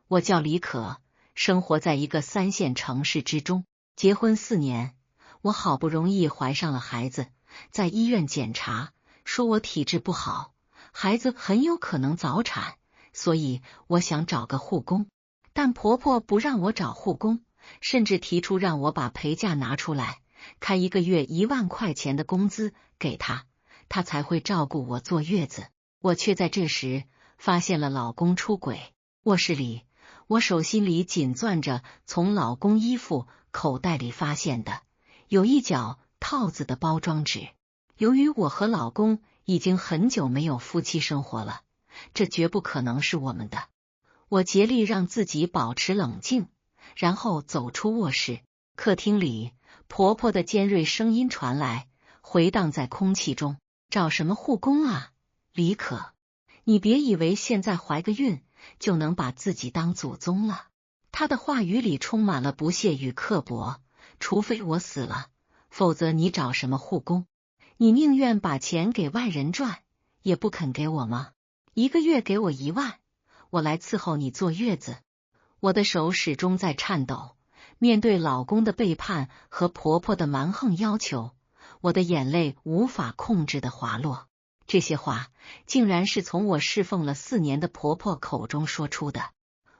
我叫李可，生活在一个3线城市之中，结婚4年，我好不容易怀上了孩子，在医院检查，说我体质不好，孩子很有可能早产，所以我想找个护工，但婆婆不让我找护工，甚至提出让我把陪嫁拿出来，开1个月1万块钱的工资给她，她才会照顾我坐月子。我却在这时发现了老公出轨。卧室里，我手心里紧攥着从老公衣服口袋里发现的有一角套子的包装纸。由于我和老公已经很久没有夫妻生活了，这绝不可能是我们的。我竭力让自己保持冷静，然后走出卧室。客厅里，婆婆的尖锐声音传来，回荡在空气中：找什么护工啊，李可，你别以为现在怀个孕就能把自己当祖宗了。她的话语里充满了不屑与刻薄。除非我死了，否则你找什么护工？你宁愿把钱给外人赚，也不肯给我吗？1个月给我1万，我来伺候你坐月子。我的手始终在颤抖，面对老公的背叛和婆婆的蛮横要求，我的眼泪无法控制的滑落。这些话竟然是从我侍奉了4年的婆婆口中说出的。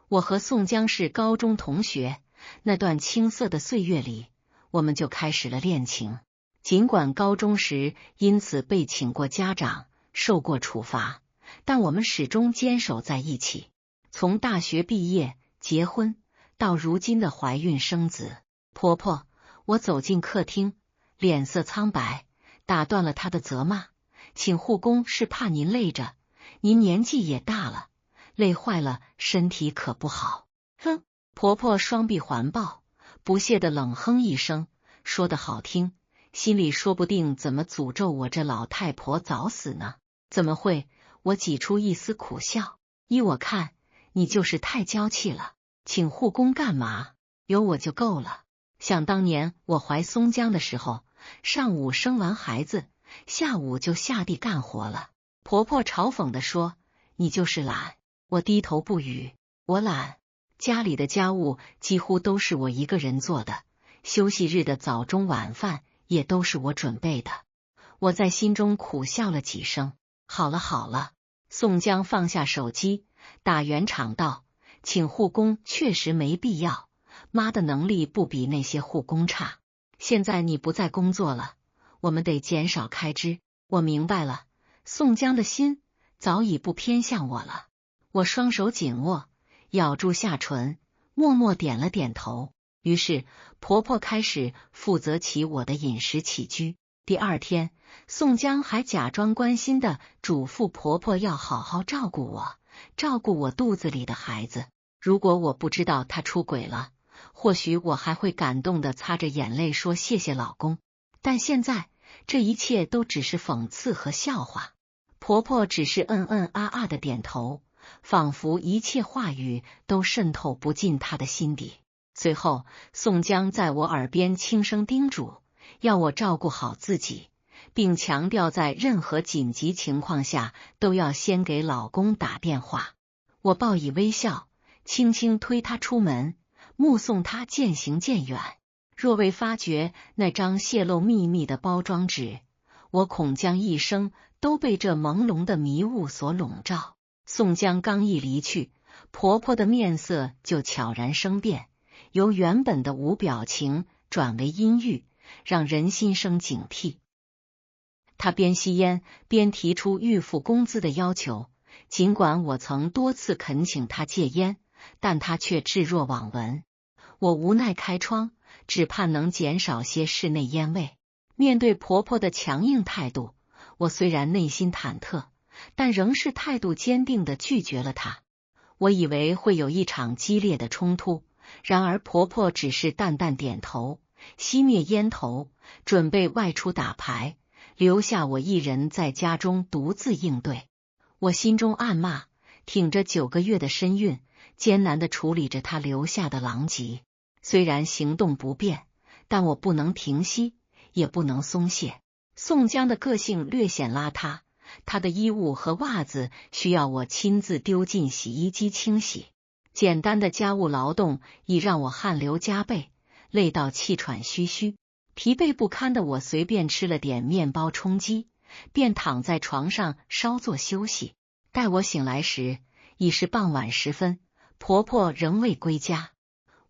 我和宋江是高中同学，那段青涩的岁月里，我们就开始了恋情。尽管高中时因此被请过家长，受过处罚，但我们始终坚守在一起。从大学毕业、结婚，到如今的怀孕生子。婆婆，我走进客厅，脸色苍白，打断了她的责骂。请护工是怕您累着，您年纪也大了，累坏了身体可不好。哼！婆婆双臂环抱，不屑的冷哼一声，说得好听，心里说不定怎么诅咒我这老太婆早死呢？怎么会？我挤出一丝苦笑。依我看，你就是太娇气了，请护工干嘛？有我就够了。想当年我怀松江的时候，上午生完孩子，下午就下地干活了。婆婆嘲讽地说：你就是懒。我低头不语。我懒，家里的家务几乎都是我一个人做的，休息日的早中晚饭也都是我准备的。我在心中苦笑了几声。好了好了。宋江放下手机，打圆场道：请护工确实没必要，妈的能力不比那些护工差。现在你不再工作了，我们得减少开支。我明白了。宋江的心早已不偏向我了。我双手紧握，咬住下唇，默默点了点头。于是婆婆开始负责起我的饮食起居。第2天，宋江还假装关心的嘱咐婆婆要好好照顾我，照顾我肚子里的孩子。如果我不知道他出轨了，或许我还会感动的擦着眼泪说谢谢老公。但现在这一切都只是讽刺和笑话。婆婆只是啊的点头，仿佛一切话语都渗透不进她的心底。随后，宋江在我耳边轻声叮嘱，要我照顾好自己，并强调在任何紧急情况下都要先给老公打电话。我报以微笑，轻轻推他出门，目送他渐行渐远。若未发觉那张泄露秘密的包装纸，我恐将一生都被这朦胧的迷雾所笼罩。宋江刚一离去，婆婆的面色就悄然生变，由原本的无表情转为阴郁，让人心生警惕。她边吸烟边提出预付工资的要求，尽管我曾多次恳请她戒烟，但她却置若罔闻。我无奈开窗，只盼能减少些室内烟味。面对婆婆的强硬态度，我虽然内心忐忑，但仍是态度坚定地拒绝了她。我以为会有一场激烈的冲突，然而婆婆只是淡淡点头，熄灭烟头，准备外出打牌，留下我一人在家中独自应对。我心中暗骂，挺着9个月的身孕，艰难地处理着她留下的狼藉。虽然行动不便，但我不能停息，也不能松懈。宋江的个性略显邋遢，他的衣物和袜子需要我亲自丢进洗衣机清洗。简单的家务劳动已让我汗流浃背，累到气喘吁吁。疲惫不堪的我随便吃了点面包充饥，便躺在床上稍作休息。待我醒来时，已是傍晚时分，婆婆仍未归家。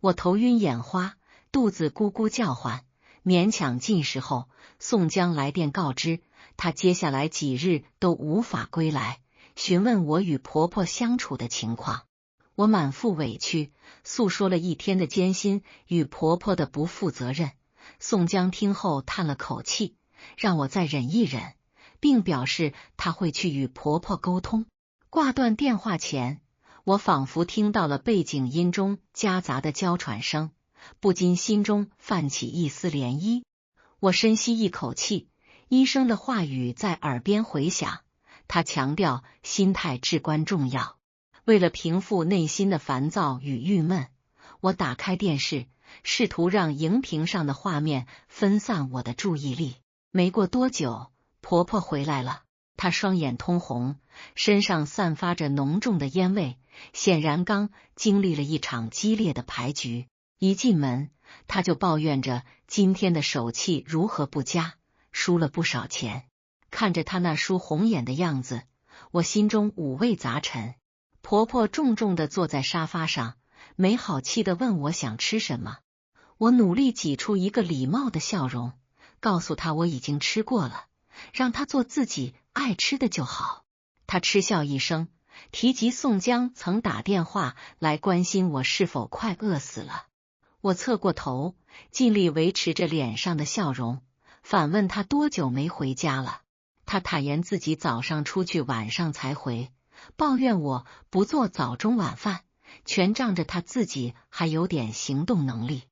我头晕眼花，肚子咕咕叫唤，勉强进食后，宋江来电告知，他接下来几日都无法归来，询问我与婆婆相处的情况。我满腹委屈，诉说了一天的艰辛与婆婆的不负责任。宋江听后叹了口气，让我再忍一忍，并表示他会去与婆婆沟通。挂断电话前，我仿佛听到了背景音中夹杂的娇喘声，不禁心中泛起一丝涟漪。我深吸一口气，医生的话语在耳边回响，他强调心态至关重要。为了平复内心的烦躁与郁闷，我打开电视，试图让荧屏上的画面分散我的注意力。没过多久，婆婆回来了，她双眼通红，身上散发着浓重的烟味，显然刚经历了一场激烈的牌局。一进门，她就抱怨着今天的手气如何不佳，输了不少钱。看着她那输红眼的样子，我心中五味杂陈。婆婆重重地坐在沙发上，没好气地问我想吃什么。我努力挤出一个礼貌的笑容，告诉她我已经吃过了，让她做自己爱吃的就好。她嗤笑一声，提及宋江曾打电话来关心我是否快饿死了。我侧过头，尽力维持着脸上的笑容，反问她多久没回家了。她坦言自己早上出去，晚上才回，抱怨我不做早中晚饭，全仗着她自己还有点行动能力。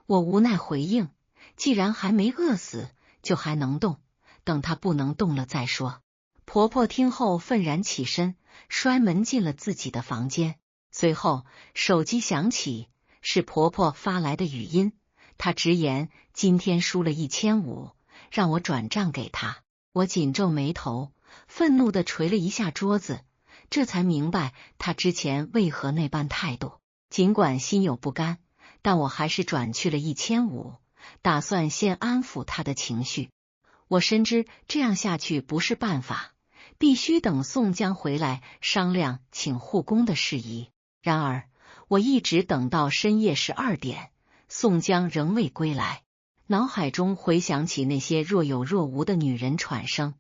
我无奈回应，既然还没饿死，就还能动，等她不能动了再说。婆婆听后愤然起身，摔门进了自己的房间。随后手机响起，是婆婆发来的语音，她直言今天输了1500，让我转账给她。我紧皱眉头，愤怒地捶了一下桌子，这才明白她之前为何那般态度。尽管心有不甘，但我还是转去了1500，打算先安抚她的情绪。我深知这样下去不是办法，必须等宋江回来商量请护工的事宜。然而我一直等到深夜12点，宋江仍未归来。脑海中回想起那些若有若无的女人喘声，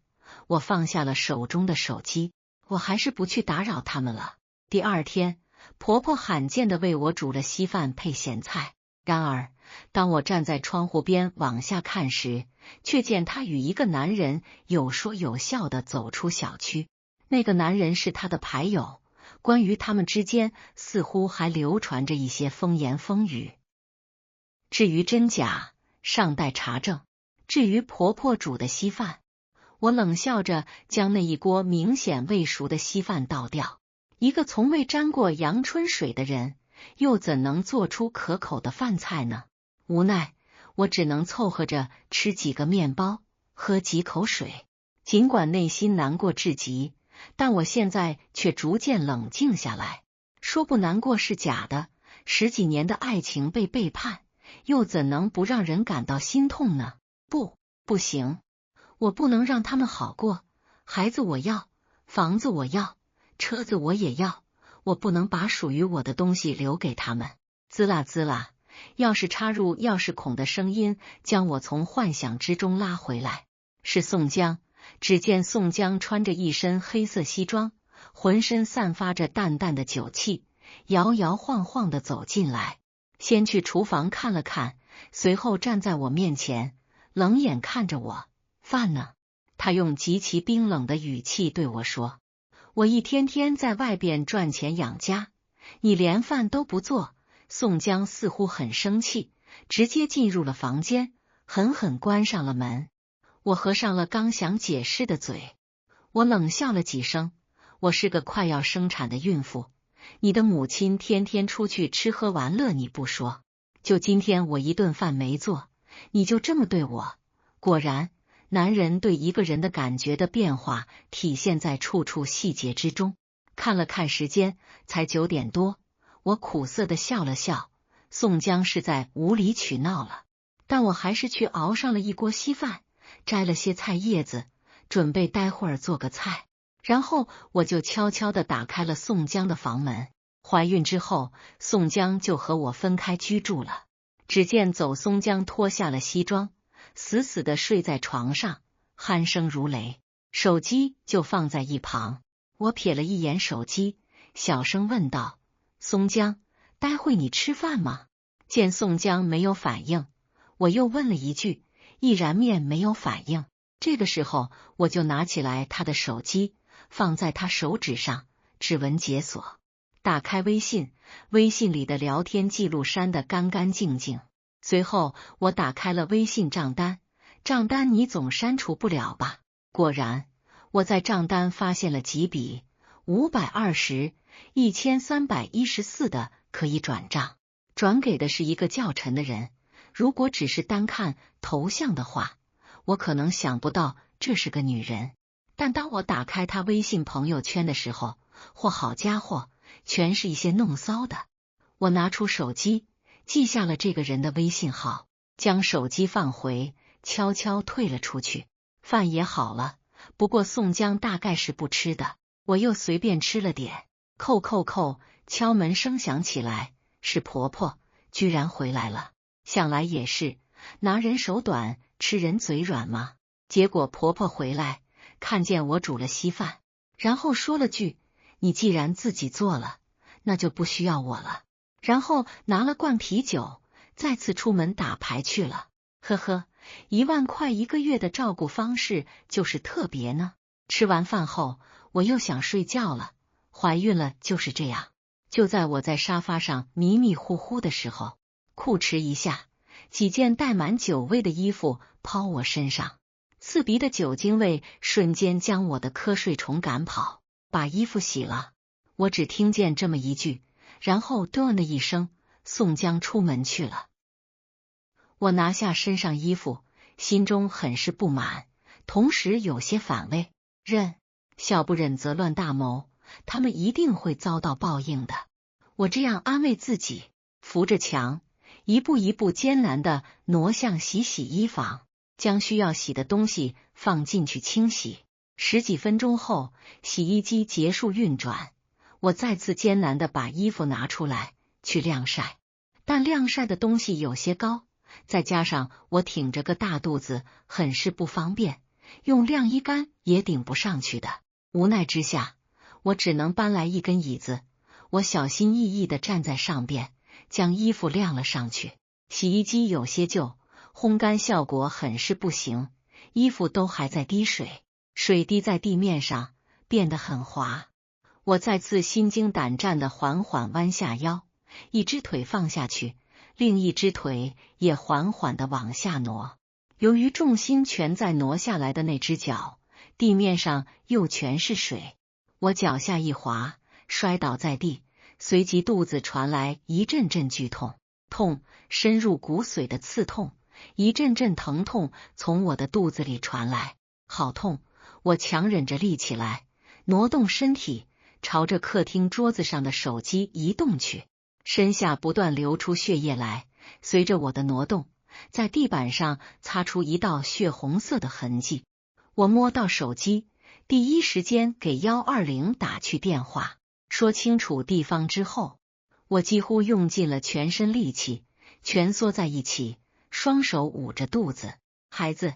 我放下了手中的手机，我还是不去打扰他们了。第二天，婆婆罕见地为我煮了稀饭配咸菜。然而当我站在窗户边往下看时，却见她与一个男人有说有笑地走出小区。那个男人是她的牌友，关于他们之间似乎还流传着一些风言风语，至于真假尚待查证。至于婆婆煮的稀饭，我冷笑着将那一锅明显未熟的稀饭倒掉。一个从未沾过阳春水的人，又怎能做出可口的饭菜呢？无奈我只能凑合着吃几个面包，喝几口水。尽管内心难过至极，但我现在却逐渐冷静下来。说不难过是假的，10几年的爱情被背叛，又怎能不让人感到心痛呢？不行，我不能让他们好过。孩子我要，房子我要，车子我也要，我不能把属于我的东西留给他们。滋啦滋啦，钥匙插入钥匙孔的声音将我从幻想之中拉回来。是宋江。只见宋江穿着一身黑色西装，浑身散发着淡淡的酒气，摇摇晃晃地走进来。先去厨房看了看，随后站在我面前，冷眼看着我。饭呢？他用极其冰冷的语气对我说。我一天天在外边赚钱养家，你连饭都不做。宋江似乎很生气，直接进入了房间，狠狠关上了门。我合上了刚想解释的嘴，我冷笑了几声。我是个快要生产的孕妇，你的母亲天天出去吃喝玩乐你不说，就今天我一顿饭没做，你就这么对我。果然，男人对一个人的感觉的变化体现在处处细节之中。看了看时间，才9点多，我苦涩的笑了笑，宋江是在无理取闹了，但我还是去熬上了一锅稀饭，摘了些菜叶子，准备待会儿做个菜。然后我就悄悄地打开了宋江的房门。怀孕之后，宋江就和我分开居住了。只见走松江脱下了西装，死死地睡在床上，鼾声如雷，手机就放在一旁。我瞥了一眼手机，小声问道：松江，待会你吃饭吗？见宋江没有反应，我又问了一句，依然面没有反应。这个时候我就拿起来他的手机，放在他手指上，指纹解锁，打开微信，微信里的聊天记录删得干干净净。随后我打开了微信账单，账单你总删除不了吧？果然，我在账单发现了几笔520、1314的可以转账，转给的是一个叫陈的人。如果只是单看头像的话，我可能想不到这是个女人。但当我打开她微信朋友圈的时候，好家伙，全是一些弄骚的。我拿出手机，记下了这个人的微信号，将手机放回，悄悄退了出去。饭也好了，不过宋江大概是不吃的，我又随便吃了点。叩叩叩，敲门声响起来，是婆婆，居然回来了。想来也是，拿人手短，吃人嘴软吗？结果婆婆回来，看见我煮了稀饭，然后说了句：你既然自己做了，那就不需要我了。然后拿了罐啤酒，再次出门打牌去了。呵呵，1万块1个月的照顾方式就是特别呢。吃完饭后，我又想睡觉了。怀孕了就是这样。就在我在沙发上迷迷糊糊的时候，裤哧一下，几件带满酒味的衣服抛我身上，刺鼻的酒精味瞬间将我的瞌睡虫赶跑。把衣服洗了，我只听见这么一句，然后咚的一声，宋江出门去了。我拿下身上衣服，心中很是不满，同时有些反胃。小不忍则乱大谋，他们一定会遭到报应的。我这样安慰自己，扶着墙，一步一步艰难地挪向洗衣房，将需要洗的东西放进去清洗。10几分钟后，洗衣机结束运转，我再次艰难地把衣服拿出来去晾晒，但晾晒的东西有些高，再加上我挺着个大肚子，很是不方便，用晾衣杆也顶不上去的。无奈之下，我只能搬来一根椅子，我小心翼翼地站在上边，将衣服晾了上去。洗衣机有些旧，烘干效果很是不行，衣服都还在滴水，水滴在地面上，变得很滑。我再次心惊胆战地缓缓弯下腰，一只腿放下去，另一只腿也缓缓地往下挪。由于重心全在挪下来的那只脚，地面上又全是水，我脚下一滑，摔倒在地，随即肚子传来一阵阵剧痛，深入骨髓的刺痛，一阵阵疼痛从我的肚子里传来，好痛！我强忍着立起来，挪动身体，朝着客厅桌子上的手机移动去，身下不断流出血液来，随着我的挪动，在地板上擦出一道血红色的痕迹。我摸到手机，第一时间给120打去电话，说清楚地方之后，我几乎用尽了全身力气，蜷缩在一起，双手捂着肚子。孩子，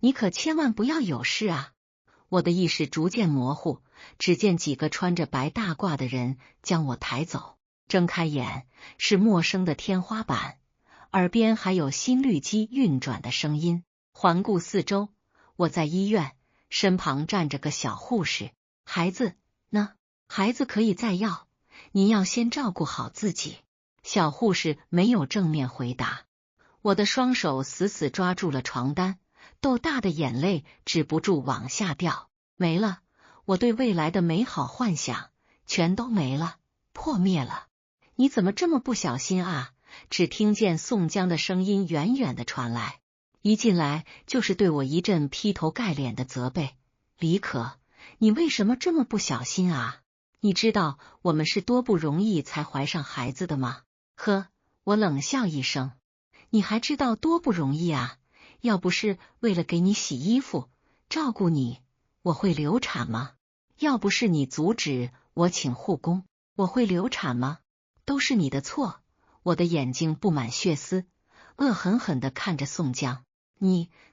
你可千万不要有事啊！我的意识逐渐模糊，只见几个穿着白大褂的人将我抬走。睁开眼，是陌生的天花板，耳边还有心律机运转的声音。环顾四周，我在医院，身旁站着个小护士。孩子呢？孩子可以再要，您要先照顾好自己。小护士没有正面回答。我的双手死死抓住了床单，豆大的眼泪止不住往下掉。没了，我对未来的美好幻想全都没了，破灭了。你怎么这么不小心啊？只听见宋江的声音远远的传来，一进来就是对我一阵劈头盖脸的责备。李可，你为什么这么不小心啊？你知道我们是多不容易才怀上孩子的吗？呵，我冷笑一声。你还知道多不容易啊？要不是为了给你洗衣服、照顾你，我会流产吗？要不是你阻止我请护工，我会流产吗？都是你的错。我的眼睛布满血丝，恶狠狠地看着宋江。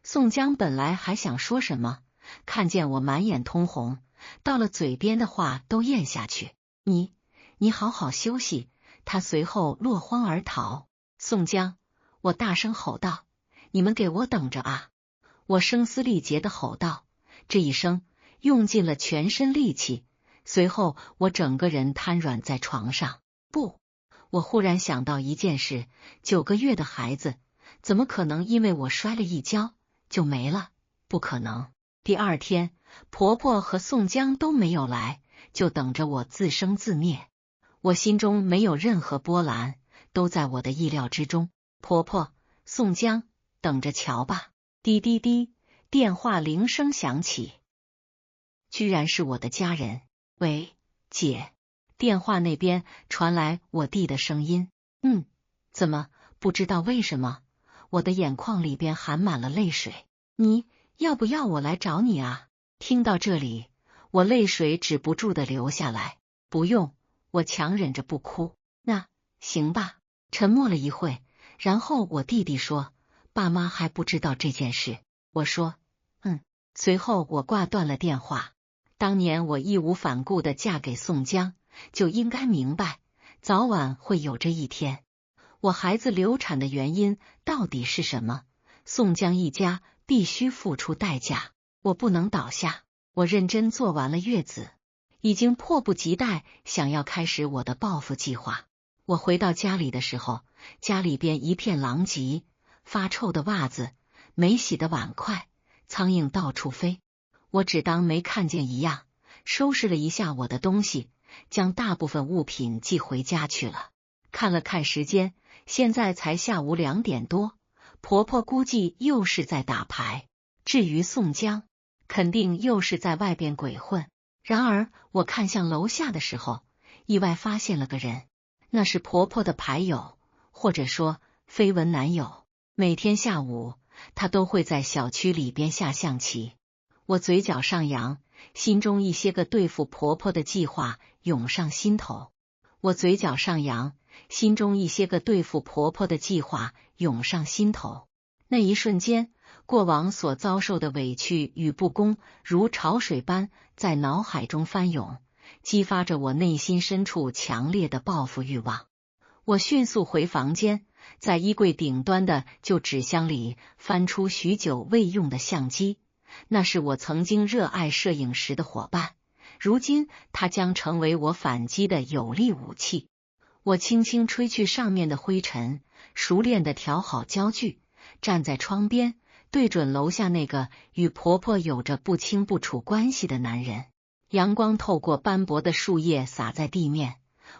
宋江本来还想说什么，看见我满眼通红，到了嘴边的话都咽下去。你好好休息。他随后落荒而逃。宋江，我大声吼道：“你们给我等着啊！”我声嘶力竭的吼道，这一声用尽了全身力气。随后我整个人瘫软在床上。不，我忽然想到一件事，9个月的孩子怎么可能因为我摔了一跤就没了？不可能。第二天，婆婆和宋江都没有来，就等着我自生自灭。我心中没有任何波澜，都在我的意料之中。婆婆、宋江，等着瞧吧。滴滴滴，电话铃声响起，居然是我的家人。喂，姐。电话那边传来我弟的声音。怎么？不知道为什么，我的眼眶里边含满了泪水。你要不要我来找你啊？听到这里，我泪水止不住的流下来。不用，我强忍着不哭。那行吧。沉默了一会，然后我弟弟说：“爸妈还不知道这件事。”我说：“随后我挂断了电话。当年我义无反顾的嫁给宋江，就应该明白，早晚会有这一天。我孩子流产的原因到底是什么？宋江一家必须付出代价，我不能倒下。我认真做完了月子，已经迫不及待想要开始我的报复计划。我回到家里的时候，家里边一片狼藉，发臭的袜子，没洗的碗筷，苍蝇到处飞。我只当没看见一样，收拾了一下我的东西，将大部分物品寄回家去了。看了看时间，现在才下午2点多，婆婆估计又是在打牌，至于宋江，肯定又是在外边鬼混。然而我看向楼下的时候，意外发现了个人，那是婆婆的牌友，或者说绯闻男友。每天下午，他都会在小区里边下象棋。我嘴角上扬，心中一些个对付婆婆的计划涌上心头。我嘴角上扬，心中一些个对付婆婆的计划涌上心头。那一瞬间，过往所遭受的委屈与不公如潮水般在脑海中翻涌，激发着我内心深处强烈的报复欲望。我迅速回房间，在衣柜顶端的旧纸箱里翻出许久未用的相机，那是我曾经热爱摄影时的伙伴，如今它将成为我反击的有力武器。我轻轻吹去上面的灰尘，熟练地调好焦距，站在窗边，对准楼下那个与婆婆有着不清不楚关系的男人。阳光透过斑驳的树叶洒在地面，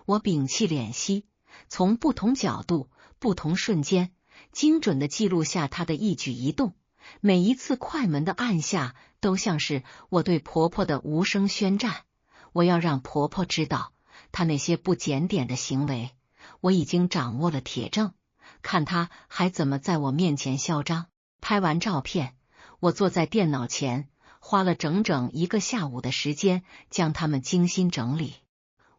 我屏气敛息，从不同角度、不同瞬间，精准地记录下她的一举一动。每一次快门的按下，都像是我对婆婆的无声宣战。我要让婆婆知道，她那些不检点的行为，我已经掌握了铁证，看她还怎么在我面前嚣张。拍完照片，我坐在电脑前，花了整整1个下午的时间将它们精心整理。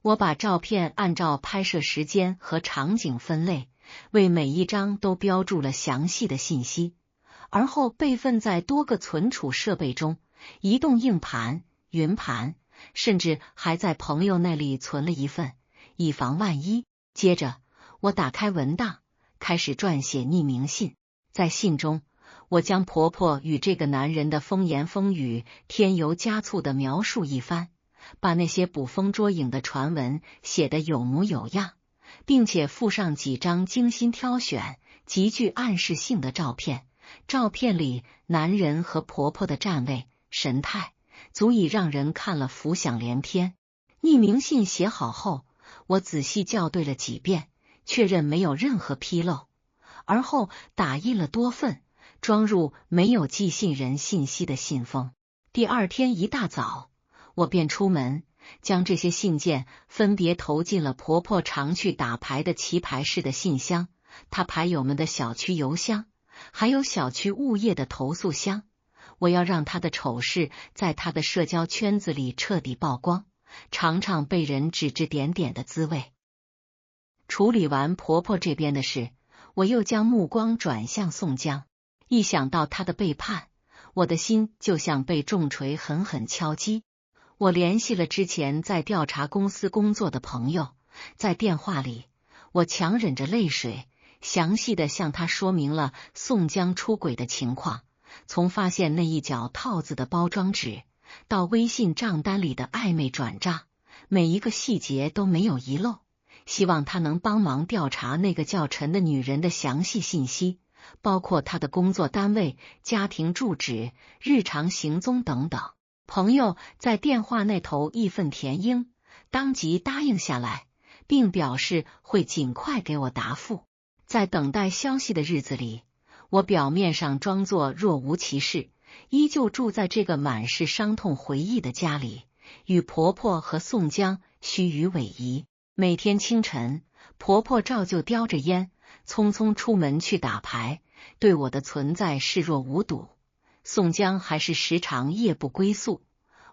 我把照片按照拍摄时间和场景分类，为每一张都标注了详细的信息，而后备份在多个存储设备中，移动硬盘、云盘，甚至还在朋友那里存了一份，以防万一。接着，我打开文档，开始撰写匿名信。在信中，我将婆婆与这个男人的风言风语添油加醋地描述一番，把那些捕风捉影的传闻写得有模有样，并且附上几张精心挑选、极具暗示性的照片。照片里男人和婆婆的站位、神态，足以让人看了浮想联翩。匿名信写好后，我仔细校对了几遍，确认没有任何纰漏，而后打印了多份，装入没有寄信人信息的信封。第二天一大早，我便出门，将这些信件分别投进了婆婆常去打牌的棋牌室的信箱，她牌友们的小区邮箱，还有小区物业的投诉箱。我要让她的丑事在她的社交圈子里彻底曝光，尝尝被人指指点点的滋味。处理完婆婆这边的事，我又将目光转向宋江。一想到他的背叛，我的心就像被重锤狠狠敲击。我联系了之前在调查公司工作的朋友，在电话里，我强忍着泪水，详细的向他说明了宋江出轨的情况，从发现那一角套子的包装纸，到微信账单里的暧昧转账，每一个细节都没有遗漏。希望他能帮忙调查那个叫陈的女人的详细信息，包括她的工作单位、家庭住址、日常行踪等等。朋友在电话那头义愤填膺，当即答应下来，并表示会尽快给我答复。在等待消息的日子里，我表面上装作若无其事，依旧住在这个满是伤痛回忆的家里，与婆婆和宋江虚与委蛇。每天清晨，婆婆照旧叼着烟，匆匆出门去打牌，对我的存在视若无睹。宋江还是时常夜不归宿，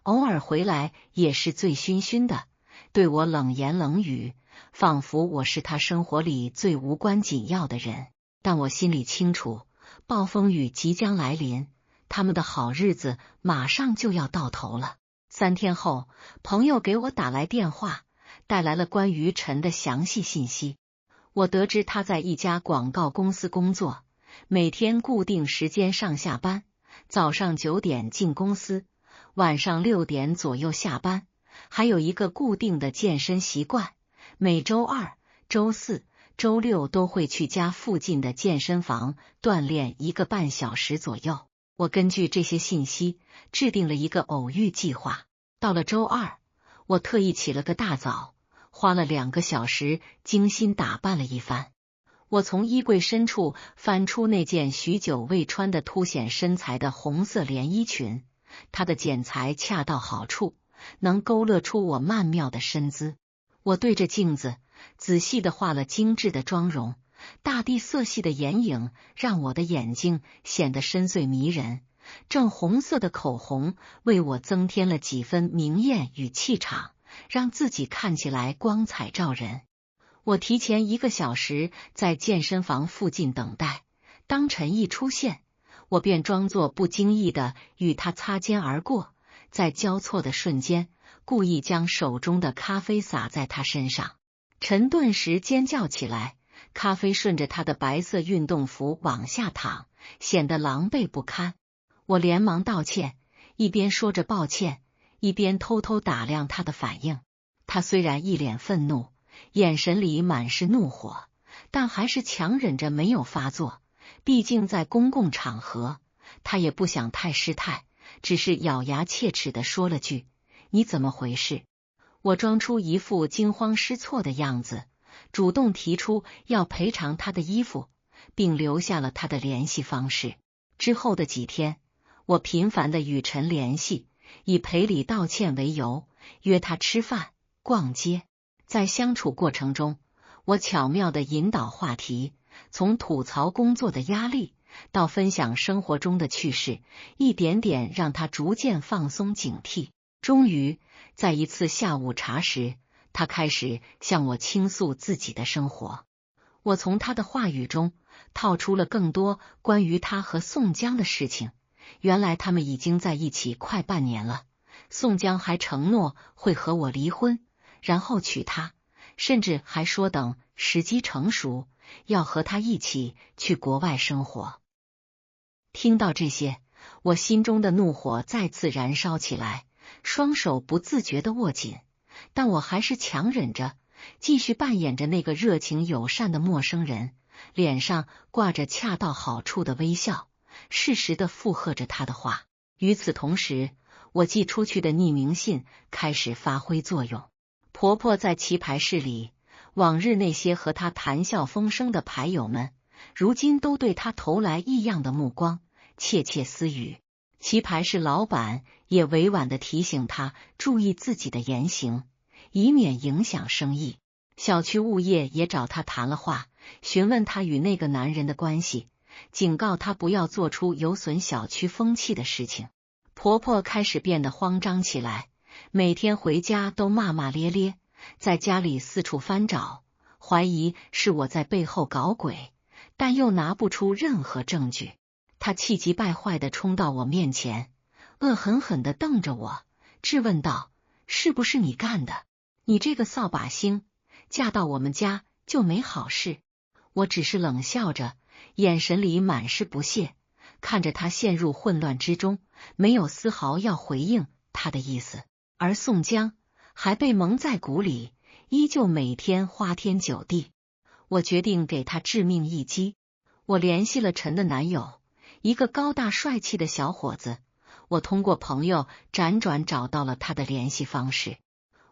偶尔回来也是醉醺醺的，对我冷言冷语，仿佛我是他生活里最无关紧要的人。但我心里清楚，暴风雨即将来临，他们的好日子马上就要到头了。3天后，朋友给我打来电话，带来了关于陈的详细信息。我得知他在一家广告公司工作，每天固定时间上下班，早上9点进公司，晚上6点左右下班，还有一个固定的健身习惯，每周2、周4、周6都会去家附近的健身房锻炼1个半小时左右。我根据这些信息制定了一个偶遇计划。到了周2，我特意起了个大早，花了2个小时精心打扮了一番。我从衣柜深处翻出那件许久未穿的凸显身材的红色连衣裙，它的剪裁恰到好处，能勾勒出我曼妙的身姿。我对着镜子仔细地画了精致的妆容，大地色系的眼影让我的眼睛显得深邃迷人，正红色的口红为我增添了几分明艳与气场，让自己看起来光彩照人。我提前1个小时在健身房附近等待，当陈一出现，我便装作不经意的与他擦肩而过，在交错的瞬间，故意将手中的咖啡洒在他身上。陈顿时尖叫起来，咖啡顺着他的白色运动服往下淌，显得狼狈不堪。我连忙道歉，一边说着抱歉，一边偷偷打量他的反应。他虽然一脸愤怒，眼神里满是怒火，但还是强忍着没有发作。毕竟在公共场合，他也不想太失态，只是咬牙切齿地说了句：“你怎么回事？”我装出一副惊慌失措的样子，主动提出要赔偿他的衣服，并留下了他的联系方式。之后的几天，我频繁地与陈联系，以赔礼道歉为由，约他吃饭、逛街。在相处过程中，我巧妙地引导话题，从吐槽工作的压力到分享生活中的趣事，一点点让他逐渐放松警惕。终于，在一次下午茶时，他开始向我倾诉自己的生活。我从他的话语中套出了更多关于他和宋江的事情。原来他们已经在一起快半年了，宋江还承诺会和我离婚，然后娶她，甚至还说等时机成熟，要和他一起去国外生活。听到这些，我心中的怒火再次燃烧起来，双手不自觉地握紧，但我还是强忍着，继续扮演着那个热情友善的陌生人，脸上挂着恰到好处的微笑，适时地附和着他的话。与此同时，我寄出去的匿名信开始发挥作用。婆婆在棋牌室里，往日那些和她谈笑风生的牌友们，如今都对她投来异样的目光，窃窃私语。棋牌室老板也委婉地提醒他注意自己的言行，以免影响生意。小区物业也找他谈了话，询问他与那个男人的关系，警告他不要做出有损小区风气的事情。婆婆开始变得慌张起来，每天回家都骂骂咧咧，在家里四处翻找，怀疑是我在背后搞鬼，但又拿不出任何证据。她气急败坏地冲到我面前，恶狠狠地瞪着我，质问道：“是不是你干的？你这个扫把星，嫁到我们家就没好事？”我只是冷笑着，眼神里满是不屑，看着她陷入混乱之中，没有丝毫要回应她的意思。而宋江还被蒙在鼓里，依旧每天花天酒地。我决定给他致命一击。我联系了陈的男友，一个高大帅气的小伙子。我通过朋友辗转找到了他的联系方式。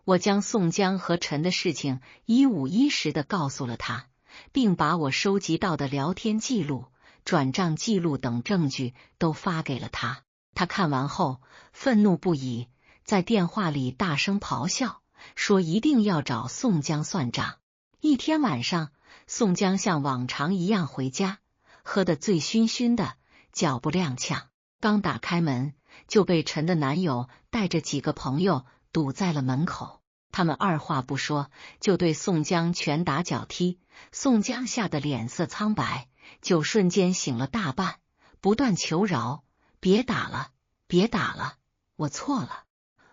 我将宋江和陈的事情一五一十地告诉了他，并把我收集到的聊天记录、转账记录等证据都发给了他。他看完后愤怒不已，在电话里大声咆哮，说一定要找宋江算账。一天晚上，宋江像往常一样回家，喝得醉醺醺的，脚步踉跄。刚打开门，就被陈的男友带着几个朋友堵在了门口。他们二话不说，就对宋江拳打脚踢。宋江吓得脸色苍白，酒瞬间醒了大半，不断求饶：“别打了，别打了，我错了。”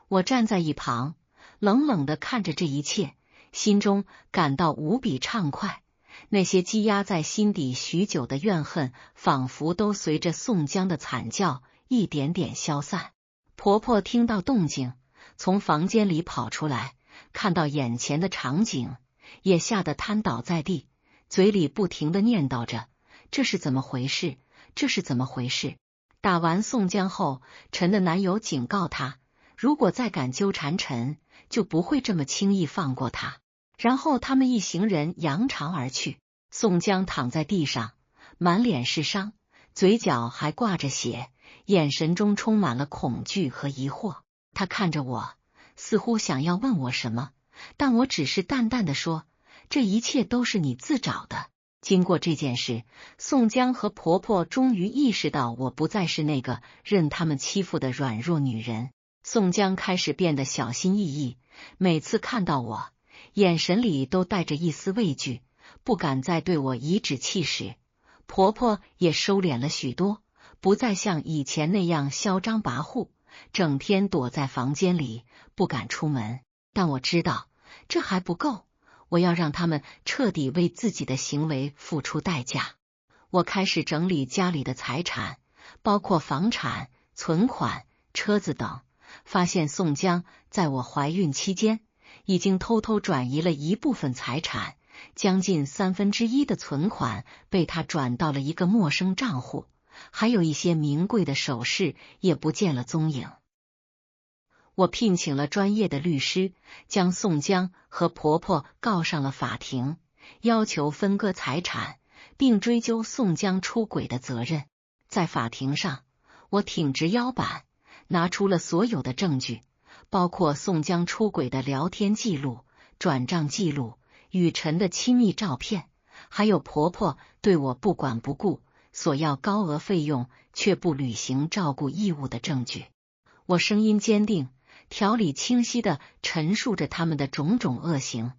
我站在一旁，冷冷地看着这一切，心中感到无比畅快。那些积压在心底许久的怨恨，仿佛都随着宋江的惨叫一点点消散。婆婆听到动静，从房间里跑出来，看到眼前的场景，也吓得瘫倒在地，嘴里不停地念叨着：“这是怎么回事？这是怎么回事？”打完宋江后，陈的男友警告他，如果再敢纠缠陈，就不会这么轻易放过他。然后他们一行人扬长而去。宋江躺在地上，满脸是伤，嘴角还挂着血，眼神中充满了恐惧和疑惑。他看着我，似乎想要问我什么，但我只是淡淡的说：“这一切都是你自找的。”经过这件事，宋江和婆婆终于意识到我不再是那个任他们欺负的软弱女人。宋江开始变得小心翼翼，每次看到我，眼神里都带着一丝畏惧，不敢再对我颐指气使。婆婆也收敛了许多，不再像以前那样嚣张跋扈，整天躲在房间里不敢出门。但我知道这还不够，我要让他们彻底为自己的行为付出代价。我开始整理家里的财产，包括房产、存款、车子等，发现宋江在我怀孕期间已经偷偷转移了一部分财产，将近1/3的存款被他转到了一个陌生账户，还有一些名贵的首饰也不见了踪影。我聘请了专业的律师，将宋江和婆婆告上了法庭，要求分割财产，并追究宋江出轨的责任。在法庭上，我挺直腰板，拿出了所有的证据，包括宋江出轨的聊天记录、转账记录、与陈的亲密照片，还有婆婆对我不管不顾，索要高额费用却不履行照顾义务的证据。我声音坚定，条理清晰地陈述着他们的种种恶行，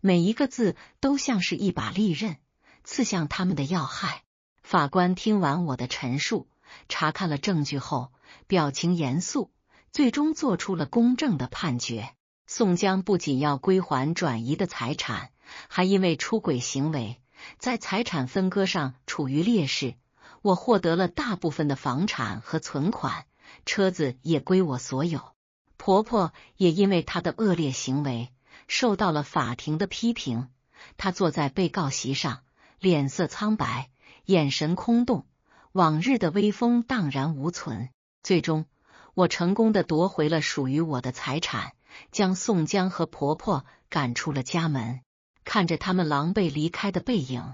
每一个字都像是一把利刃，刺向他们的要害。法官听完我的陈述，查看了证据后，表情严肃，最终做出了公正的判决。宋江不仅要归还转移的财产，还因为出轨行为，在财产分割上处于劣势。我获得了大部分的房产和存款，车子也归我所有。婆婆也因为她的恶劣行为受到了法庭的批评，她坐在被告席上，脸色苍白，眼神空洞，往日的威风荡然无存。最终，我成功地夺回了属于我的财产，将宋江和婆婆赶出了家门。看着他们狼狈离开的背影，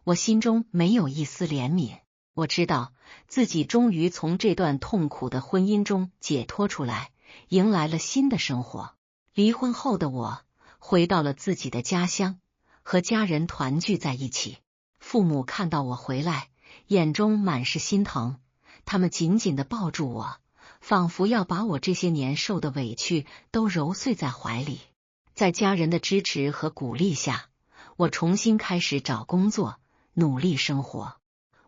我心中没有一丝怜悯。我知道自己终于从这段痛苦的婚姻中解脱出来，迎来了新的生活。离婚后的我回到了自己的家乡，和家人团聚在一起。父母看到我回来，眼中满是心疼，他们紧紧地抱住我，仿佛要把我这些年受的委屈都揉碎在怀里。在家人的支持和鼓励下，我重新开始找工作，努力生活。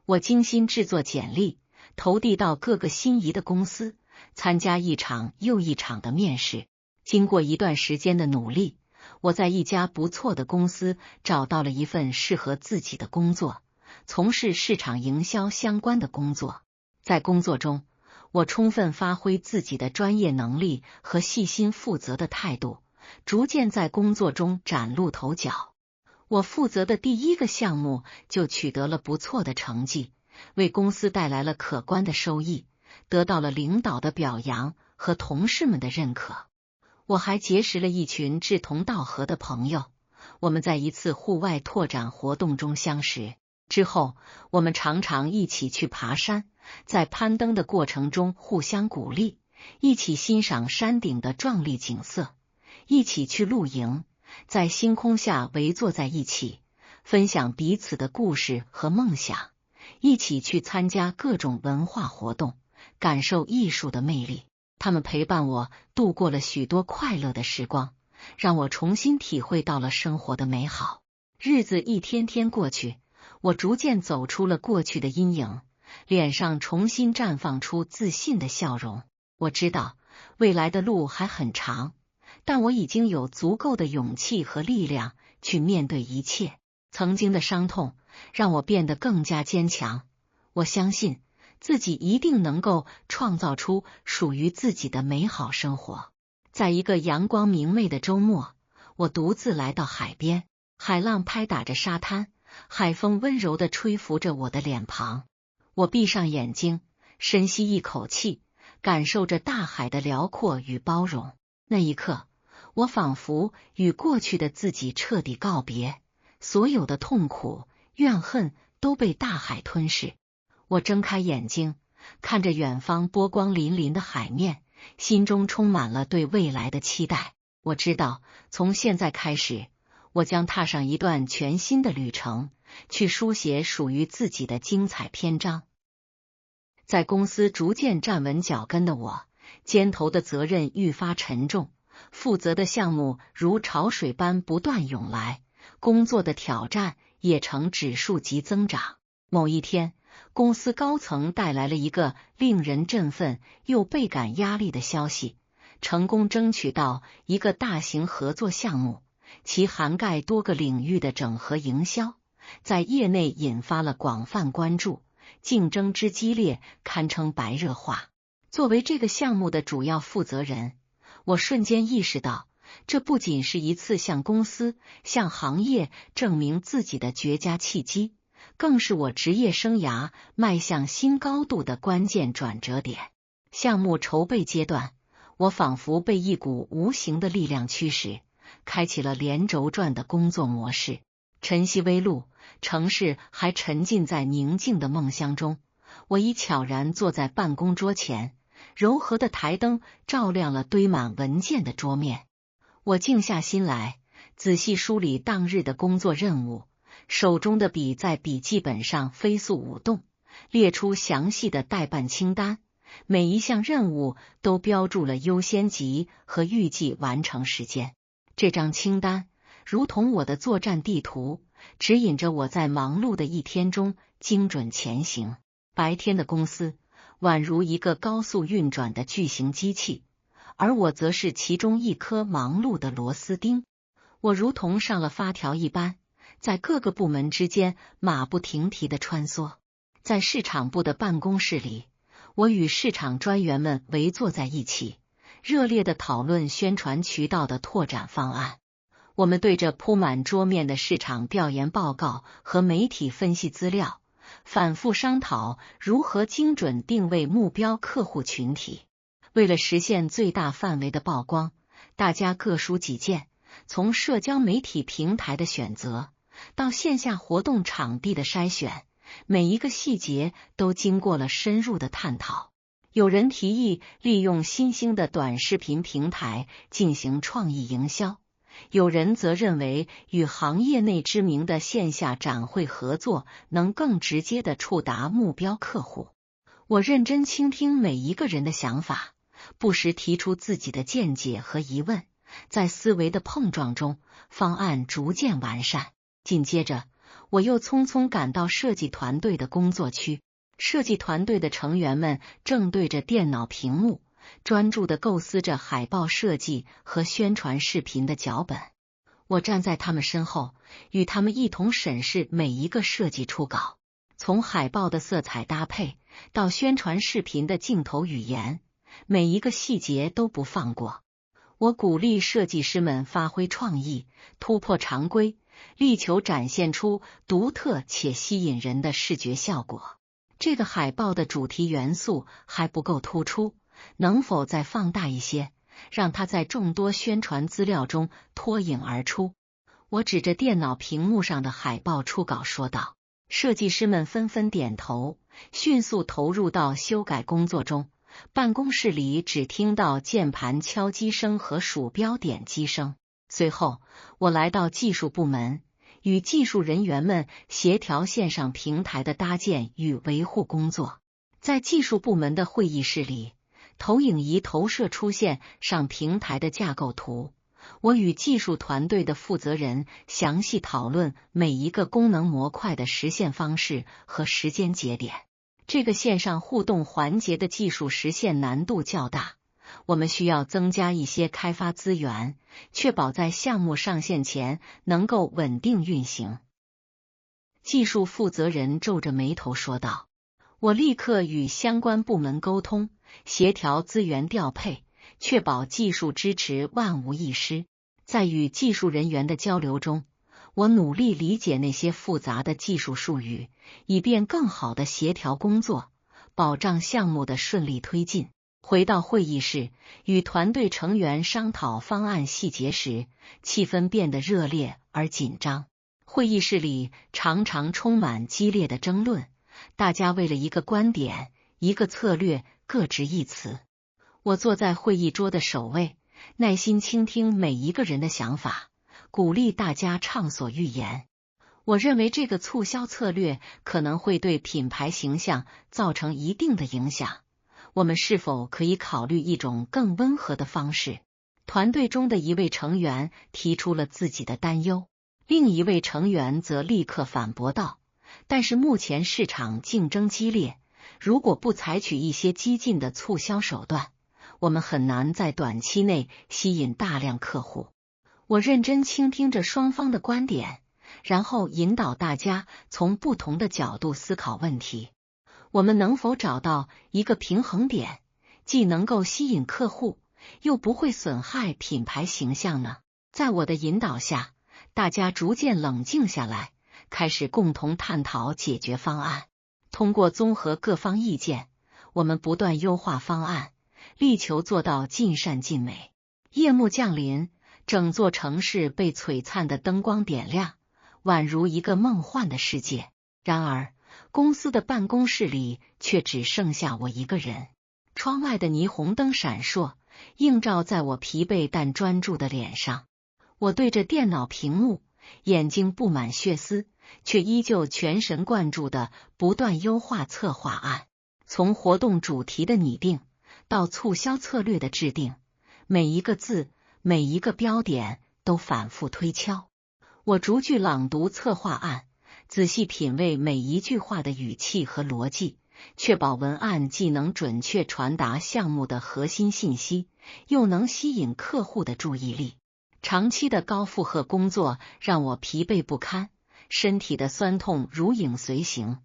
我精心制作简历，投递到各个心仪的公司，参加一场又一场的面试。经过一段时间的努力，我在一家不错的公司找到了一份适合自己的工作，从事市场营销相关的工作。在工作中，我充分发挥自己的专业能力和细心负责的态度，逐渐在工作中崭露头角。我负责的第一个项目就取得了不错的成绩，为公司带来了可观的收益，得到了领导的表扬和同事们的认可。我还结识了一群志同道合的朋友，我们在一次户外拓展活动中相识，之后我们常常一起去爬山，在攀登的过程中互相鼓励，一起欣赏山顶的壮丽景色，一起去露营，在星空下围坐在一起，分享彼此的故事和梦想，一起去参加各种文化活动，感受艺术的魅力。他们陪伴我度过了许多快乐的时光，让我重新体会到了生活的美好。日子一天天过去，我逐渐走出了过去的阴影，脸上重新绽放出自信的笑容。我知道未来的路还很长，但我已经有足够的勇气和力量去面对一切。曾经的伤痛让我变得更加坚强，我相信自己一定能够创造出属于自己的美好生活。在一个阳光明媚的周末，我独自来到海边，海浪拍打着沙滩，海风温柔地吹拂着我的脸庞。我闭上眼睛，深吸一口气，感受着大海的辽阔与包容。那一刻，我仿佛与过去的自己彻底告别，所有的痛苦、怨恨都被大海吞噬。我睁开眼睛，看着远方波光粼粼的海面，心中充满了对未来的期待。我知道，从现在开始，我将踏上一段全新的旅程，去书写属于自己的精彩篇章。在公司逐渐站稳脚跟的我，肩头的责任愈发沉重，负责的项目如潮水般不断涌来，工作的挑战也呈指数级增长。某一天，公司高层带来了一个令人振奋又倍感压力的消息，成功争取到一个大型合作项目，其涵盖多个领域的整合营销，在业内引发了广泛关注，竞争之激烈堪称白热化。作为这个项目的主要负责人，我瞬间意识到，这不仅是一次向公司、向行业证明自己的绝佳契机，更是我职业生涯迈向新高度的关键转折点。项目筹备阶段，我仿佛被一股无形的力量驱使，开启了连轴转的工作模式。晨曦微露，城市还沉浸在宁静的梦乡中，我已悄然坐在办公桌前，柔和的台灯照亮了堆满文件的桌面。我静下心来，仔细梳理当日的工作任务，手中的笔在笔记本上飞速舞动，列出详细的待办清单，每一项任务都标注了优先级和预计完成时间。这张清单如同我的作战地图，指引着我在忙碌的一天中精准前行。白天的公司宛如一个高速运转的巨型机器，而我则是其中一颗忙碌的螺丝钉。我如同上了发条一般，在各个部门之间马不停蹄地穿梭。在市场部的办公室里，我与市场专员们围坐在一起，热烈地讨论宣传渠道的拓展方案。我们对着铺满桌面的市场调研报告和媒体分析资料，反复商讨如何精准定位目标客户群体。为了实现最大范围的曝光，大家各抒己见，从社交媒体平台的选择到线下活动场地的筛选，每一个细节都经过了深入的探讨。有人提议利用新兴的短视频平台进行创意营销，有人则认为与行业内知名的线下展会合作能更直接地触达目标客户。我认真倾听每一个人的想法，不时提出自己的见解和疑问，在思维的碰撞中，方案逐渐完善。紧接着，我又匆匆赶到设计团队的工作区。设计团队的成员们正对着电脑屏幕，专注地构思着海报设计和宣传视频的脚本。我站在他们身后，与他们一同审视每一个设计初稿，从海报的色彩搭配到宣传视频的镜头语言，每一个细节都不放过。我鼓励设计师们发挥创意，突破常规，力求展现出独特且吸引人的视觉效果。这个海报的主题元素还不够突出，能否再放大一些，让它在众多宣传资料中脱颖而出？我指着电脑屏幕上的海报初稿说道。设计师们纷纷点头，迅速投入到修改工作中。办公室里只听到键盘敲击声和鼠标点击声。随后，我来到技术部门，与技术人员们协调线上平台的搭建与维护工作。在技术部门的会议室里，投影仪投射出现上平台的架构图。我与技术团队的负责人详细讨论每一个功能模块的实现方式和时间节点。这个线上互动环节的技术实现难度较大，我们需要增加一些开发资源，确保在项目上线前能够稳定运行。技术负责人皱着眉头说道。我立刻与相关部门沟通，协调资源调配，确保技术支持万无一失。在与技术人员的交流中，我努力理解那些复杂的技术术语，以便更好地协调工作，保障项目的顺利推进。回到会议室，与团队成员商讨方案细节时，气氛变得热烈而紧张。会议室里常常充满激烈的争论，大家为了一个观点、一个策略各执一词。我坐在会议桌的首位，耐心倾听每一个人的想法，鼓励大家畅所欲言。我认为这个促销策略可能会对品牌形象造成一定的影响，我们是否可以考虑一种更温和的方式？团队中的一位成员提出了自己的担忧，另一位成员则立刻反驳道：但是目前市场竞争激烈，如果不采取一些激进的促销手段，我们很难在短期内吸引大量客户。我认真倾听着双方的观点，然后引导大家从不同的角度思考问题。我们能否找到一个平衡点，既能够吸引客户，又不会损害品牌形象呢？在我的引导下，大家逐渐冷静下来，开始共同探讨解决方案。通过综合各方意见，我们不断优化方案，力求做到尽善尽美。夜幕降临，整座城市被璀璨的灯光点亮，宛如一个梦幻的世界。然而，公司的办公室里却只剩下我一个人。窗外的霓虹灯闪烁，映照在我疲惫但专注的脸上。我对着电脑屏幕，眼睛布满血丝，却依旧全神贯注地不断优化策划案。从活动主题的拟定到促销策略的制定，每一个字，每一个标点都反复推敲。我逐句朗读策划案，仔细品味每一句话的语气和逻辑，确保文案既能准确传达项目的核心信息，又能吸引客户的注意力。长期的高负荷工作让我疲惫不堪，身体的酸痛如影随形，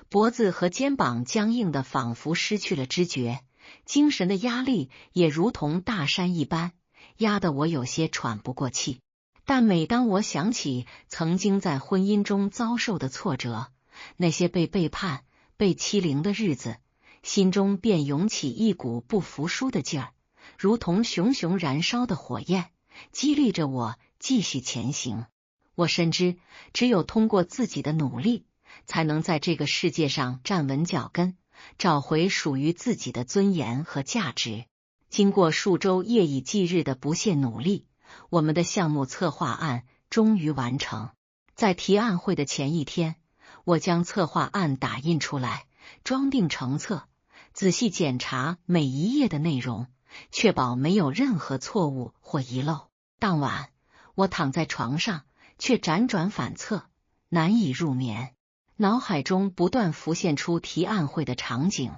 脖子和肩膀僵硬的仿佛失去了知觉，精神的压力也如同大山一般，压得我有些喘不过气。但每当我想起曾经在婚姻中遭受的挫折，那些被背叛、被欺凌的日子，心中便涌起一股不服输的劲儿，如同熊熊燃烧的火焰，激励着我继续前行。我深知，只有通过自己的努力，才能在这个世界上站稳脚跟，找回属于自己的尊严和价值。经过数周夜以继日的不懈努力，我们的项目策划案终于完成。在提案会的前一天，我将策划案打印出来，装订成册，仔细检查每一页的内容，确保没有任何错误或遗漏。当晚，我躺在床上，却辗转反侧，难以入眠。脑海中不断浮现出提案会的场景，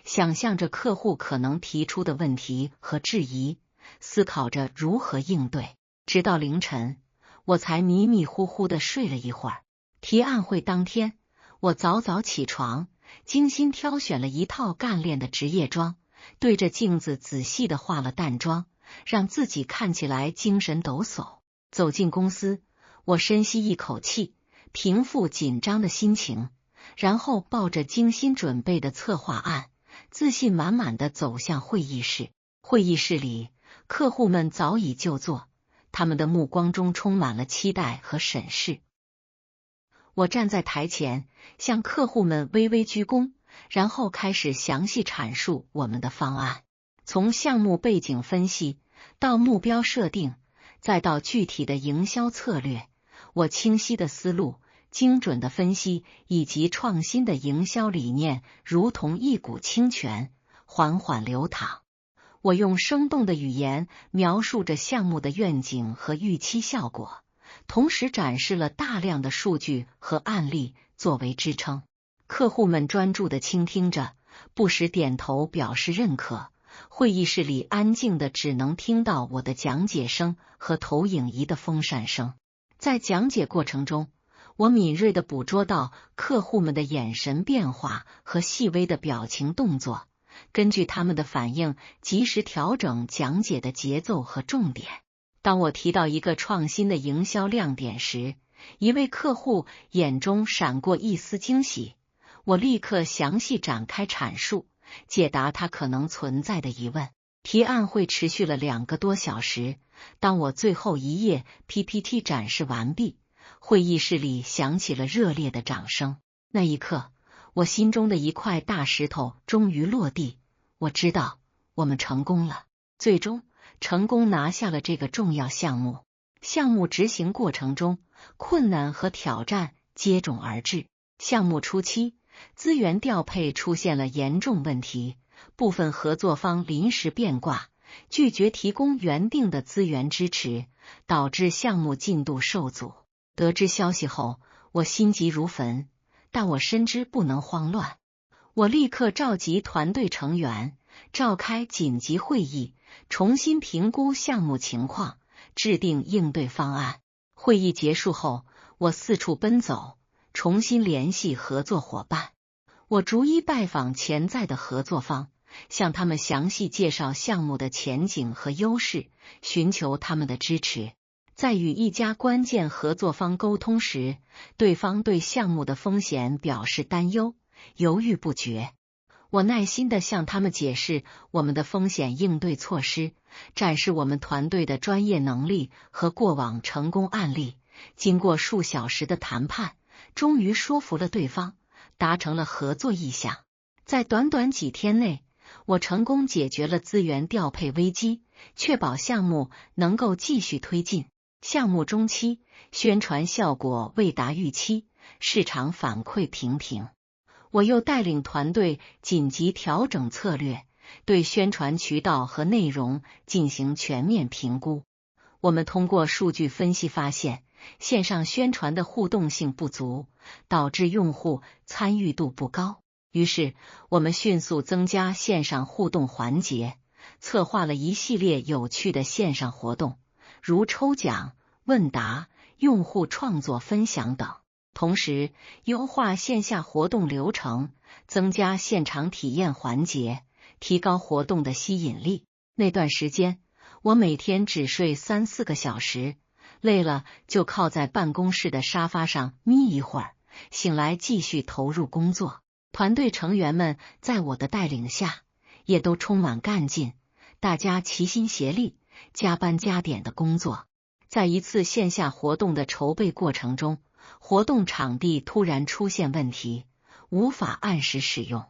想象着客户可能提出的问题和质疑，思考着如何应对。直到凌晨，我才迷迷糊糊地睡了一会儿。提案会当天，我早早起床，精心挑选了一套干练的职业装，对着镜子仔细地化了淡妆，让自己看起来精神抖擞。走进公司，我深吸一口气，平复紧张的心情，然后抱着精心准备的策划案，自信满满地走向会议室。会议室里，客户们早已就座，他们的目光中充满了期待和审视。我站在台前，向客户们微微鞠躬，然后开始详细阐述我们的方案，从项目背景分析到目标设定，再到具体的营销策略，我清晰的思路、精准的分析以及创新的营销理念，如同一股清泉，缓缓流淌。我用生动的语言描述着项目的愿景和预期效果，同时展示了大量的数据和案例作为支撑。客户们专注地倾听着，不时点头表示认可。会议室里安静的只能听到我的讲解声和投影仪的风扇声。在讲解过程中，我敏锐地捕捉到客户们的眼神变化和细微的表情动作，根据他们的反应及时调整讲解的节奏和重点。当我提到一个创新的营销亮点时，一位客户眼中闪过一丝惊喜，我立刻详细展开阐述，解答他可能存在的疑问。提案会持续了2个多小时，当我最后一页 PPT 展示完毕，会议室里响起了热烈的掌声。那一刻，我心中的一块大石头终于落地，我知道我们成功了，最终成功拿下了这个重要项目。项目执行过程中，困难和挑战接踵而至。项目初期，资源调配出现了严重问题，部分合作方临时变卦，拒绝提供原定的资源支持，导致项目进度受阻。得知消息后，我心急如焚，但我深知不能慌乱。我立刻召集团队成员，召开紧急会议，重新评估项目情况，制定应对方案。会议结束后，我四处奔走，重新联系合作伙伴。我逐一拜访潜在的合作方，向他们详细介绍项目的前景和优势，寻求他们的支持。在与一家关键合作方沟通时，对方对项目的风险表示担忧，犹豫不决。我耐心地向他们解释我们的风险应对措施，展示我们团队的专业能力和过往成功案例。经过数小时的谈判，终于说服了对方，达成了合作意向。在短短几天内，我成功解决了资源调配危机，确保项目能够继续推进。项目中期，宣传效果未达预期，市场反馈平平。我又带领团队紧急调整策略，对宣传渠道和内容进行全面评估。我们通过数据分析发现，线上宣传的互动性不足，导致用户参与度不高。于是，我们迅速增加线上互动环节，策划了一系列有趣的线上活动，如抽奖、问答、用户创作分享等。同时，优化线下活动流程，增加现场体验环节，提高活动的吸引力。那段时间，我每天只睡3-4个小时，累了就靠在办公室的沙发上眯一会儿，醒来继续投入工作。团队成员们在我的带领下，也都充满干劲，大家齐心协力，加班加点的工作。在一次线下活动的筹备过程中，活动场地突然出现问题，无法按时使用。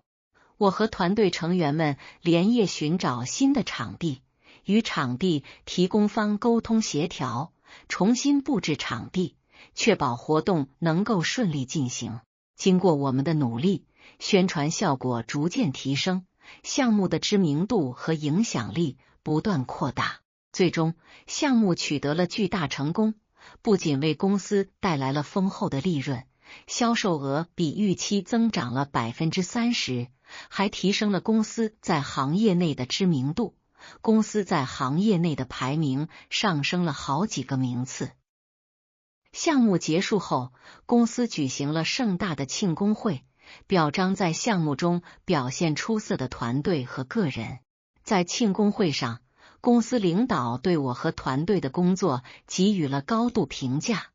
我和团队成员们连夜寻找新的场地，与场地提供方沟通协调，重新布置场地，确保活动能够顺利进行。经过我们的努力，宣传效果逐渐提升，项目的知名度和影响力不断扩大。最终，项目取得了巨大成功，不仅为公司带来了丰厚的利润，销售额比预期增长了 30%， 还提升了公司在行业内的知名度。公司在行业内的排名上升了好几个名次。项目结束后，公司举行了盛大的庆功会，表彰在项目中表现出色的团队和个人。在庆功会上，公司领导对我和团队的工作给予了高度评价，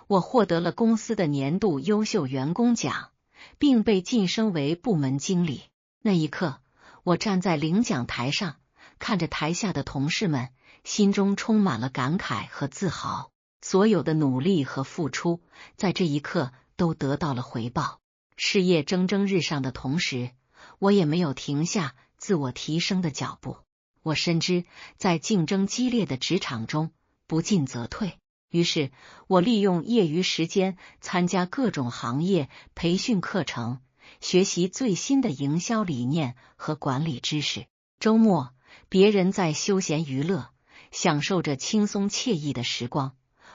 我获得了公司的年度优秀员工奖，并被晋升为部门经理。那一刻，我站在领奖台上，看着台下的同事们，心中充满了感慨和自豪。所有的努力和付出，在这一刻都得到了回报。事业蒸蒸日上的同时，我也没有停下自我提升的脚步。我深知，在竞争激烈的职场中，不进则退。于是，我利用业余时间参加各种行业培训课程，学习最新的营销理念和管理知识。周末，别人在休闲娱乐，享受着轻松惬意的时光，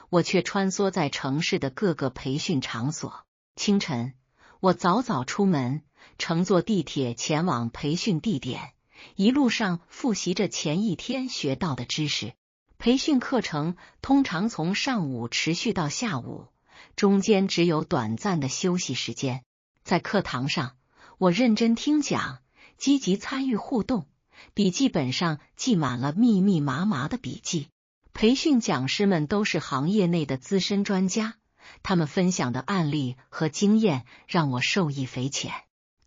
我却穿梭在城市的各个培训场所。清晨，我早早出门，乘坐地铁前往培训地点，一路上复习着前一天学到的知识。培训课程通常从上午持续到下午，中间只有短暂的休息时间。在课堂上，我认真听讲，积极参与互动，笔记本上记满了密密麻麻的笔记。培训讲师们都是行业内的资深专家，他们分享的案例和经验让我受益匪浅。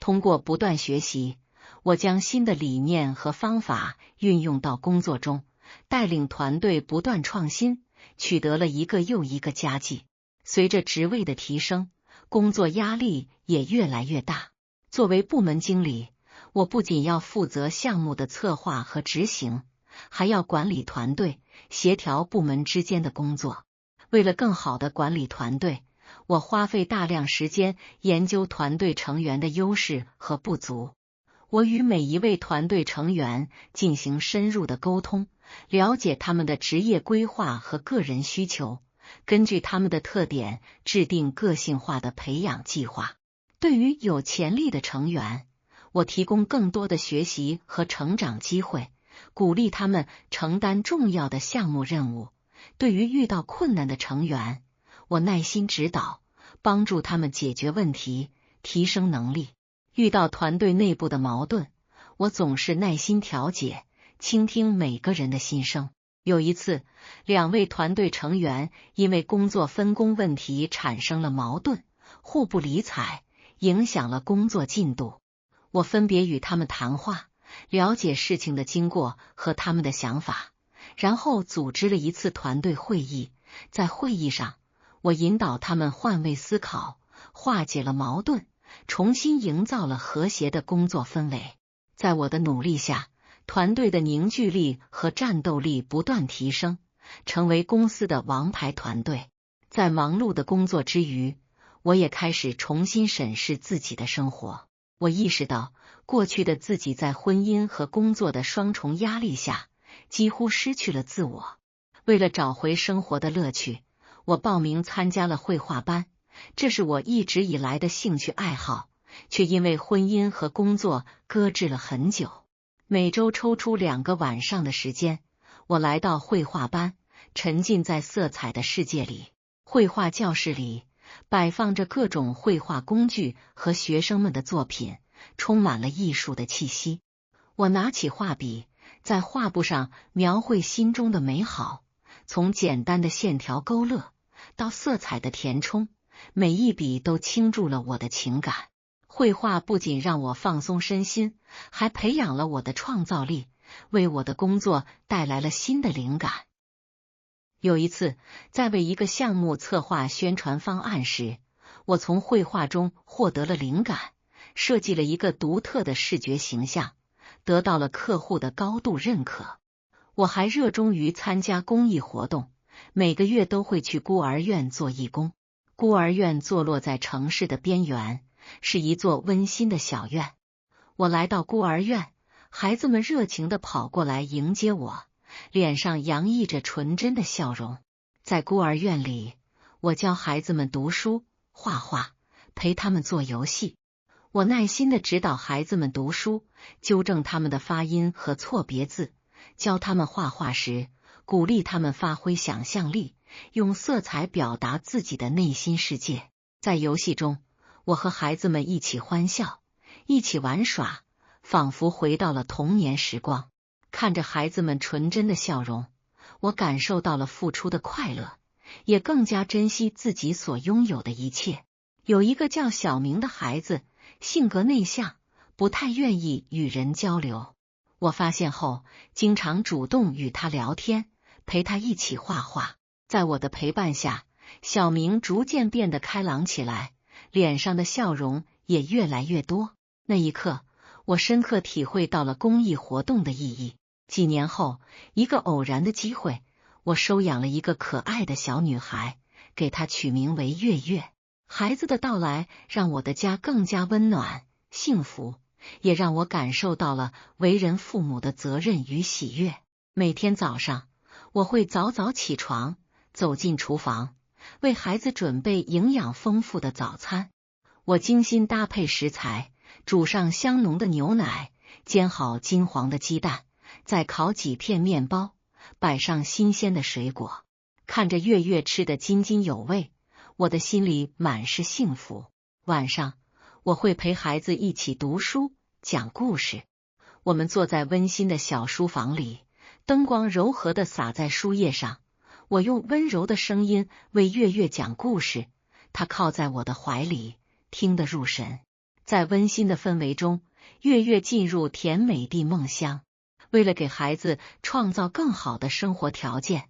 通过不断学习，我将新的理念和方法运用到工作中，带领团队不断创新，取得了一个又一个佳绩。随着职位的提升，工作压力也越来越大。作为部门经理，我不仅要负责项目的策划和执行，还要管理团队，协调部门之间的工作。为了更好地管理团队，我花费大量时间研究团队成员的优势和不足。我与每一位团队成员进行深入的沟通，了解他们的职业规划和个人需求，根据他们的特点制定个性化的培养计划。对于有潜力的成员，我提供更多的学习和成长机会，鼓励他们承担重要的项目任务。对于遇到困难的成员，我耐心指导，帮助他们解决问题，提升能力。遇到团队内部的矛盾，我总是耐心调解，倾听每个人的心声。有一次，2位团队成员因为工作分工问题产生了矛盾，互不理睬，影响了工作进度。我分别与他们谈话，了解事情的经过和他们的想法，然后组织了一次团队会议。在会议上，我引导他们换位思考，化解了矛盾，重新营造了和谐的工作氛围。在我的努力下，团队的凝聚力和战斗力不断提升，成为公司的王牌团队。在忙碌的工作之余，我也开始重新审视自己的生活。我意识到，过去的自己在婚姻和工作的双重压力下，几乎失去了自我。为了找回生活的乐趣，我报名参加了绘画班，这是我一直以来的兴趣爱好，却因为婚姻和工作搁置了很久。每周抽出2个晚上的时间，我来到绘画班，沉浸在色彩的世界里。绘画教室里摆放着各种绘画工具和学生们的作品，充满了艺术的气息。我拿起画笔，在画布上描绘心中的美好，从简单的线条勾勒到色彩的填充，每一笔都倾注了我的情感。绘画不仅让我放松身心，还培养了我的创造力，为我的工作带来了新的灵感。有一次，在为一个项目策划宣传方案时，我从绘画中获得了灵感，设计了一个独特的视觉形象，得到了客户的高度认可。我还热衷于参加公益活动，每个月都会去孤儿院做义工。孤儿院坐落在城市的边缘，是一座温馨的小院。我来到孤儿院，孩子们热情地跑过来迎接我，脸上洋溢着纯真的笑容。在孤儿院里，我教孩子们读书、画画，陪他们做游戏。我耐心地指导孩子们读书，纠正他们的发音和错别字，教他们画画时，鼓励他们发挥想象力，用色彩表达自己的内心世界。在游戏中，我和孩子们一起欢笑，一起玩耍，仿佛回到了童年时光。看着孩子们纯真的笑容，我感受到了付出的快乐，也更加珍惜自己所拥有的一切。有一个叫小明的孩子，性格内向，不太愿意与人交流。我发现后，经常主动与他聊天，陪他一起画画。在我的陪伴下，小明逐渐变得开朗起来，脸上的笑容也越来越多。那一刻，我深刻体会到了公益活动的意义。几年后，一个偶然的机会，我收养了一个可爱的小女孩，给她取名为月月。孩子的到来让我的家更加温暖、幸福，也让我感受到了为人父母的责任与喜悦。每天早上，我会早早起床，走进厨房，为孩子准备营养丰富的早餐。我精心搭配食材，煮上香浓的牛奶，煎好金黄的鸡蛋，再烤几片面包，摆上新鲜的水果。看着月月吃得津津有味，我的心里满是幸福。晚上，我会陪孩子一起读书、讲故事。我们坐在温馨的小书房里，灯光柔和地洒在书页上。我用温柔的声音为月月讲故事，她靠在我的怀里，听得入神。在温馨的氛围中，月月进入甜美的梦乡。为了给孩子创造更好的生活条件，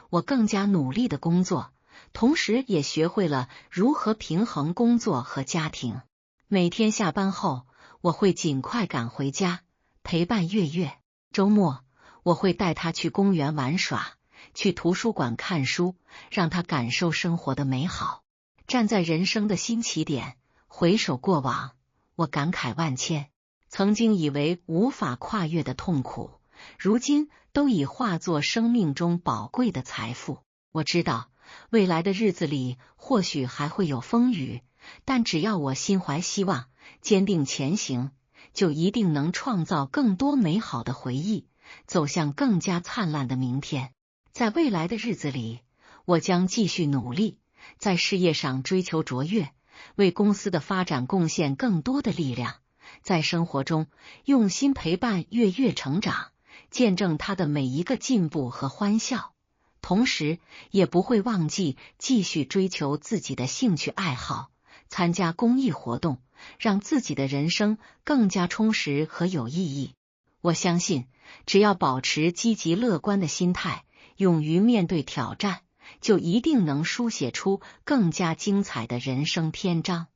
我更加努力的工作，同时也学会了如何平衡工作和家庭。每天下班后，我会尽快赶回家，陪伴月月。周末，我会带她去公园玩耍，去图书馆看书，让她感受生活的美好。站在人生的新起点，回首过往，我感慨万千。曾经以为无法跨越的痛苦，如今都已化作生命中宝贵的财富。我知道，未来的日子里或许还会有风雨，但只要我心怀希望，坚定前行，就一定能创造更多美好的回忆，走向更加灿烂的明天。在未来的日子里，我将继续努力，在事业上追求卓越，为公司的发展贡献更多的力量。在生活中用心陪伴月月成长，见证她的每一个进步和欢笑，同时也不会忘记继续追求自己的兴趣爱好，参加公益活动，让自己的人生更加充实和有意义。我相信，只要保持积极乐观的心态，勇于面对挑战，就一定能书写出更加精彩的人生篇章。